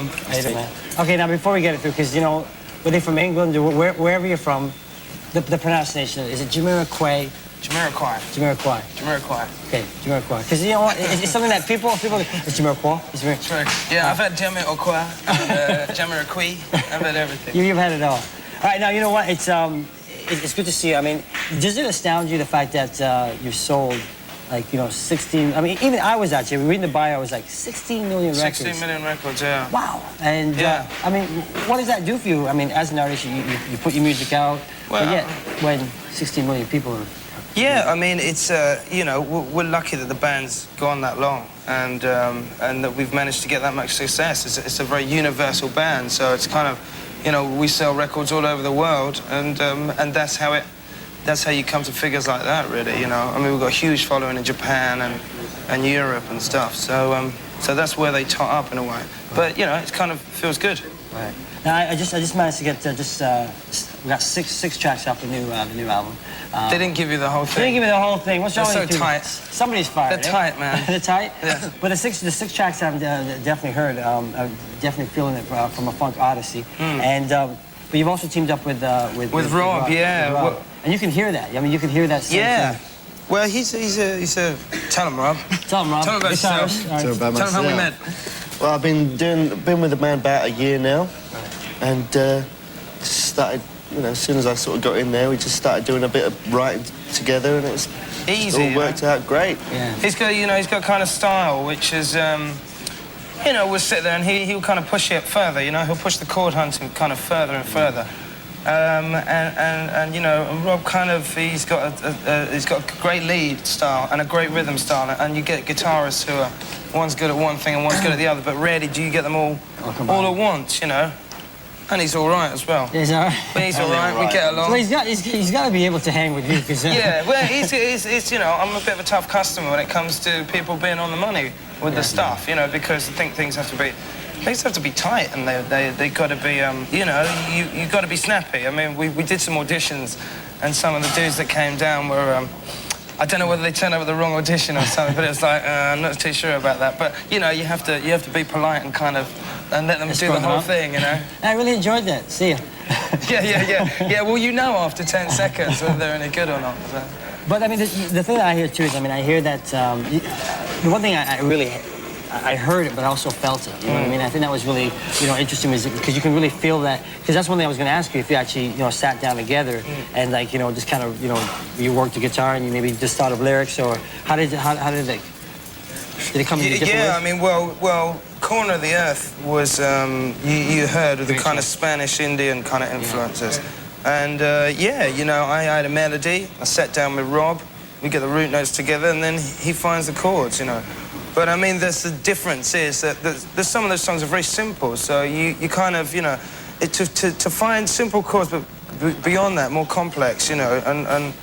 How you doing, man? Okay, now before we get it through, because you know, were they from England or wherever you're from, the pronunciation, is it Jamiroquai? Jamiroquai. Jamiroquai. Jamiroquai. Okay, Jamiroquai. Because you know what, it's something that people, it's Jamiroquai. Yeah, I've had Jamiroquai, Jamiroquai. I've had everything. You've had it all. All right, now you know what? It's good to see you. I mean, does it astound you the fact that you've sold, like, you know, 16? I mean, even I was actually reading the bio. I was like 16 million records. 16 million records, yeah. Wow. And yeah. I mean, what does that do for you? I mean, as an artist, you put your music out, well, but yet when 16 million people are. Yeah, I mean, it's, you know, we're lucky that the band's gone that long and that we've managed to get that much success. It's a very universal band, so it's kind of, you know, we sell records all over the world, and that's how you come to figures like that, really, you know. I mean, we've got a huge following in Japan and Europe and stuff, so that's where they tot up in a way. But, you know, it kind of feels good. Right. Now, I just managed to get we got six tracks off the new album. They didn't give you the whole thing. They didn't give me the whole thing. What's wrong with you? They're so tight. Somebody's fired. They're tight, man. They're tight? Yeah. But the six tracks I've definitely heard. I'm definitely feeling it from a Funk Odyssey. And but you've also teamed up with Rob, yeah. With Rob. And you can hear that. I mean, you can hear that. Yeah. Well, he's a. Tell him, Rob. Tell him, Rob. Tell him about yourself. Tell him how we met. Well, I've been with the band about a year now, and started. You know, as soon as I sort of got in there, we just started doing a bit of writing together, and it's all worked out great. Yeah. He's got kind of style, which is, you know, we'll sit there and he'll kind of push it further. You know, he'll push the chord hunting kind of further and further. And you know, Rob kind of he's got a great lead style and a great rhythm style, and you get guitarists who are one's good at one thing and one's good at the other, but rarely do you get them all at once. You know. And he's all right as well. He's all right. But he's all right. We get along. Well, he's got to be able to hang with you, because. Yeah, well, he's you know, I'm a bit of a tough customer when it comes to people being on the money with the stuff, you know, because I think things have to be tight, and they got to be, you know, you got to be snappy. I mean, we did some auditions, and some of the dudes that came down were. I don't know whether they turned up with the wrong audition or something, but it's like I'm not too sure about that. But you know, you have to be polite and kind of let them do the whole thing, you know. I really enjoyed that. See ya. Yeah. Well, you know after 10 seconds whether they're any good or not. So. But I mean, the thing that I hear too is, I mean, I hear that the one thing I heard it, but I also felt it. You know what I mean? I think that was really, you know, interesting, because you can really feel that. Because that's one thing I was going to ask you, if you actually, you know, sat down together and, like, you know, just kind of, you know, you worked the guitar and you maybe just thought of lyrics, or how did it come in a different way? Yeah, I mean, well, Corner of the Earth was you heard of the kind of Spanish Indian kind of influences, and yeah, you know, I had a melody. I sat down with Rob. We get the root notes together, and then he finds the chords, you know. But I mean, the difference is that there's some of those songs are very simple, so you kind of, you know, to find simple chords, but beyond that, more complex, you know, and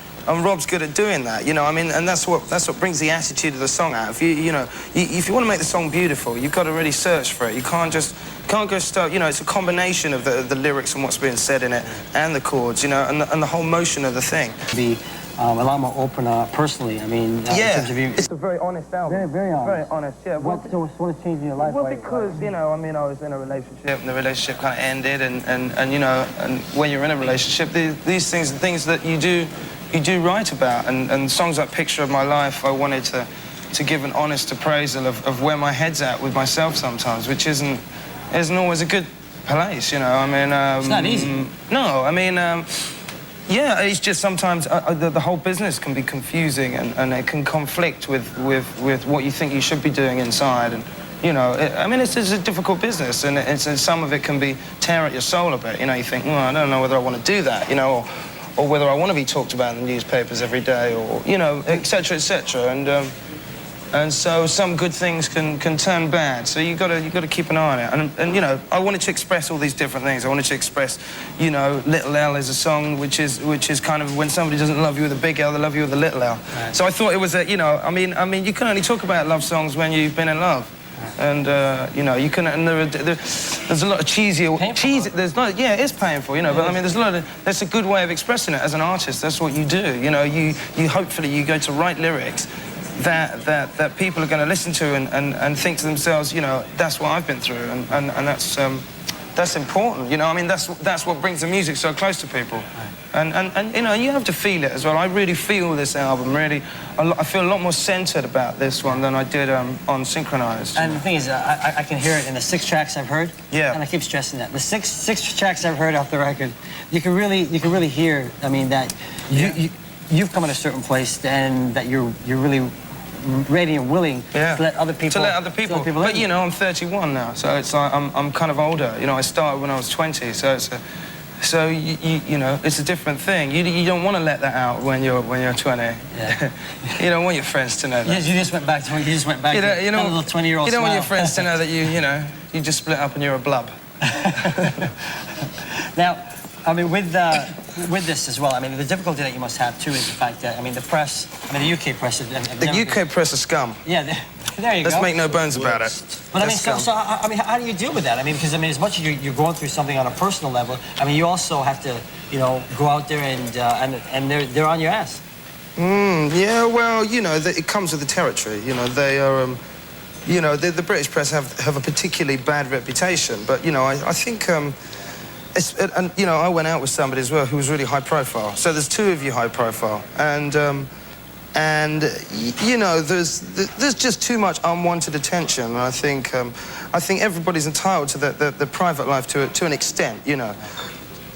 Rob's good at doing that, you know. I mean, and that's what brings the attitude of the song out. If you know, if you want to make the song beautiful, you've got to really search for it. You can't go start. You know, it's a combination of the lyrics and what's being said in it, and the chords, you know, and the whole motion of the thing. A lot more open personally. I mean, in terms of you. It's a very honest album. Very honest. Very honest, yeah. What has changed in your life? Well, because, you know, I mean, I was in a relationship, and the relationship kind of ended, and you know, and when you're in a relationship, these things are things that you do write about, and songs like Picture of My Life, I wanted to give an honest appraisal of where my head's at with myself sometimes, which isn't always a good place, you know. I mean, it's not easy. No, I mean, yeah, it's just sometimes the whole business can be confusing, and it can conflict with what you think you should be doing inside, and you know, I mean, it's a difficult business, and some of it can tear at your soul a bit. You know, you think, well, I don't know whether I want to do that, you know, or whether I want to be talked about in the newspapers every day, or you know, etc., and so some good things can turn bad. So you got to keep an eye on it. And you know, I wanted to express all these different things. I wanted to express, you know, Little L is a song which is kind of when somebody doesn't love you with a big L, they love you with a little L. Right. So I thought it was a, you know, I mean, you can only talk about love songs when you've been in love. And you know, you can. And there's a lot of cheesy. There's not. Yeah, it is painful, you know. But I mean, that's a good way of expressing it as an artist. That's what you do. You know, you hopefully you go to write lyrics, that people are going to listen to and think to themselves, you know, that's what I've been through, and that's important, you know. I mean, that's what brings the music so close to people, and you know, you have to feel it as well. I really feel this album. Really, I feel a lot more centered about this one than I did on Synchronized. And the thing is, I can hear it in the 6 tracks I've heard. Yeah. And I keep stressing that the six tracks I've heard off the record, you can really hear. I mean, that you've come at a certain place, and that you're really ready and willing to let other people. But you know, I'm 31 now, so it's like I'm kind of older. You know, I started when I was 20, so it's you know, it's a different thing. You don't want to let that out when you're 20. Yeah. You don't want your friends to know that. You just went back to a little 20-year-old. You don't want your friends to know that you know, you just split up and you're a blub. Now, I mean, with this as well, I mean, the difficulty that you must have too is the fact that, I mean, the press, I mean, the UK press. The UK press is scum. Yeah, there you go. Let's make no bones about it. But I mean, I mean, how do you deal with that? I mean, because I mean, as much as you're going through something on a personal level, I mean, you also have to, you know, go out there and they're on your ass. Yeah, well, you know, it comes with the territory. You know, they are, you know, the British press have a particularly bad reputation. But you know, I think. And you know, I went out with somebody as well who was really high profile. So there's 2 of you high profile, and you know, there's just too much unwanted attention. And I think everybody's entitled to the private life to an extent, you know.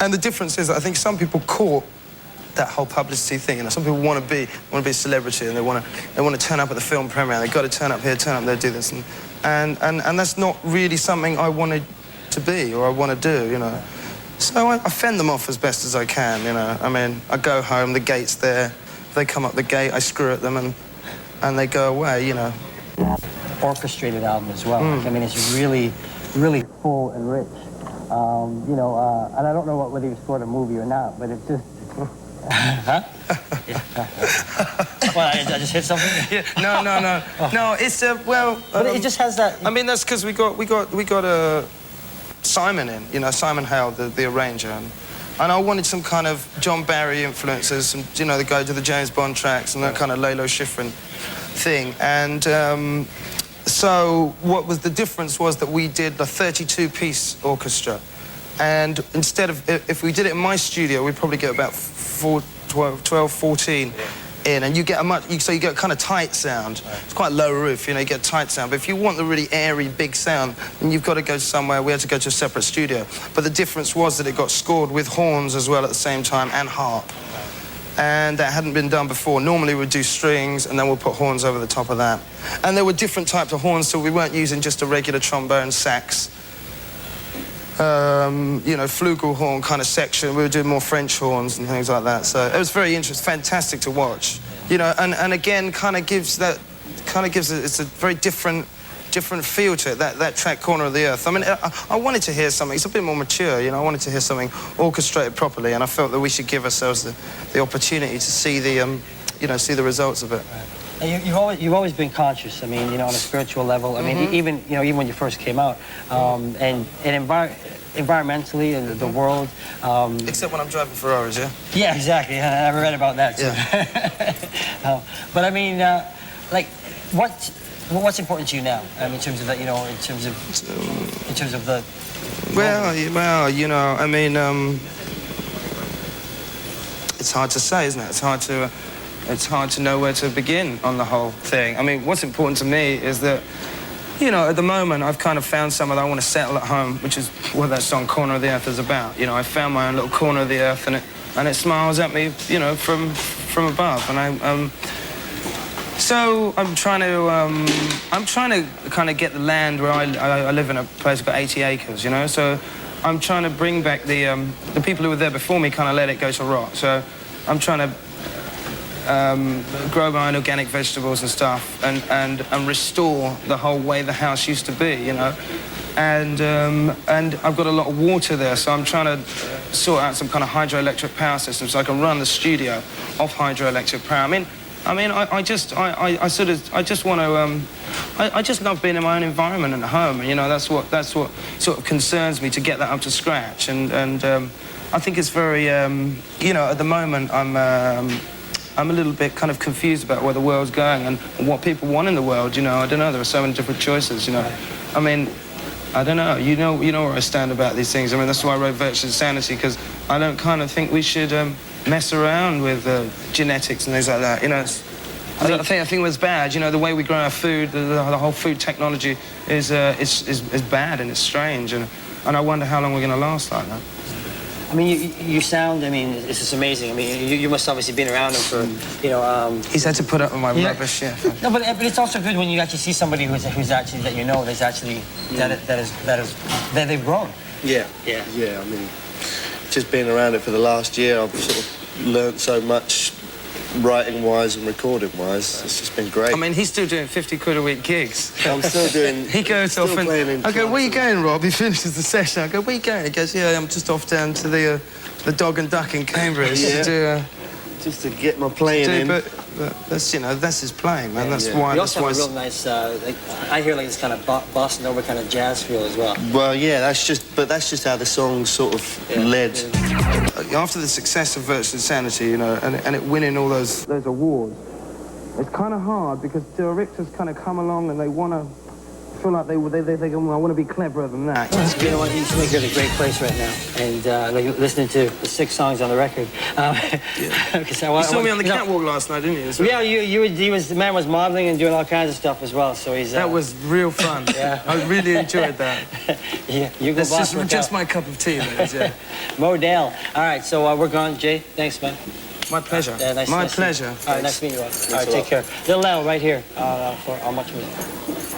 And the difference is that I think some people caught that whole publicity thing. You know, some people want to be a celebrity, and they want to turn up at the film premiere. They've got to turn up here, turn up there, do this, and that's not really something I wanted to be or I want to do, you know. So I fend them off as best as I can, you know. I mean, I go home, the gate's there. If they come up the gate, I screw at them and they go away, you know. Orchestrated album as well. Like, I mean, it's really, really full and rich. You know, and I don't know whether you scored a movie or not, but it's just... Huh? Well, I just hit something? Yeah, no. No, it's, well... But it just has that... I mean, that's because we got Simon in, you know, Simon Hale, the arranger, and I wanted some kind of John Barry influences, and you know, the guy to the James Bond tracks and that kind of Lalo Schifrin thing, and so what was the difference was that we did a 32-piece orchestra, and instead of, if we did it in my studio, we'd probably get about 12, 14 in, and you get so you get a kind of tight sound. It's quite low roof, you know, you get a tight sound. But if you want the really airy, big sound, then you've got to go somewhere. We had to go to a separate studio. But the difference was that it got scored with horns as well at the same time, and harp. And that hadn't been done before. Normally we'd do strings, and then we'll put horns over the top of that. And there were different types of horns, so we weren't using just a regular trombone, sax, you know, flugelhorn kind of section. We were doing more French horns and things like that. So it was very interesting, fantastic to watch. You know, and again, it's a very different feel to it, that track, Corner of the Earth. I mean, I wanted to hear something, it's a bit more mature, you know, I wanted to hear something orchestrated properly, and I felt that we should give ourselves the opportunity to see you know, see the results of it. And you've always been conscious. I mean, you know, on a spiritual level. I mean, even when you first came out, and environmentally and the world. Except when I'm driving Ferraris, yeah. Yeah, exactly. I read about that too. Yeah. But I mean, like, what's important to you now? I mean, in terms of that, you know, in terms of the. Well, you know, I mean, it's hard to say, isn't it? It's hard to know where to begin on the whole thing. I mean, what's important to me is that, you know, at the moment, I've kind of found somewhere that I want to settle at home, which is what that song Corner of the Earth is about. You know, I found my own little corner of the earth, and it smiles at me, you know, from above. And so I'm trying to kind of get the land where I live in a place got 80 acres, you know. So I'm trying to bring back the people who were there before me, kind of let it go to rot. So I'm trying to grow my own organic vegetables and stuff, and restore the whole way the house used to be, you know. And I've got a lot of water there, so I'm trying to sort out some kind of hydroelectric power system so I can run the studio off hydroelectric power. I just want to. I just love being in my own environment at home. You know, that's what sort of concerns me, to get that up to scratch. And I think it's very. You know, at the moment I'm a little bit kind of confused about where the world's going and what people want in the world, you know. I don't know, there are so many different choices, you know. I mean, I don't know, you know where I stand about these things. I mean, that's why I wrote Virtual Insanity, because I don't kind of think we should mess around with genetics and things like that, you know. I think it's bad, you know, the way we grow our food, the whole food technology is bad and it's strange, and I wonder how long we're going to last like that. I mean, you sound, I mean, it's just amazing. I mean, you must obviously been around him for, you know... He's had to put up with my rubbish, yeah. No, but it's also good when you actually see somebody who's actually, that you know, that's actually, that they've grown. Yeah. Yeah. Yeah, I mean, just being around it for the last year, I've sort of learnt so much writing-wise and recording-wise. It's just been great. I mean, he's still doing 50 quid a week gigs. I'm still doing... He goes off and... I go, where you going, Rob? He finishes the session. I go, where you going? He goes, yeah, I'm just off down to the Dog and Duck in Cambridge to do... just to get my playing in. But that's, you know, that's his playing, man. That's why... You also have a real nice, like, I hear like this kind of Boston over kind of jazz feel as well. Well, yeah, that's just how the song sort of led. After the success of Virtual Insanity, you know, and it winning all those awards, it's kind of hard because directors kind of come along and they want to feel like they go, I want to be cleverer than that. You know what, you make it a great place right now. And like listening to the 6 songs on the record. You saw me on the catwalk last night, didn't you? So yeah, the man was modeling and doing all kinds of stuff as well. So he's that was real fun. Yeah, I really enjoyed that. Yeah, you go. That's just my cup of tea, man. Yeah. Modell. All right, so we're gone. Jay, thanks, man. My pleasure. Nice my pleasure. All right, nice to meet you all. All right, take care. Little L right here for Much Music.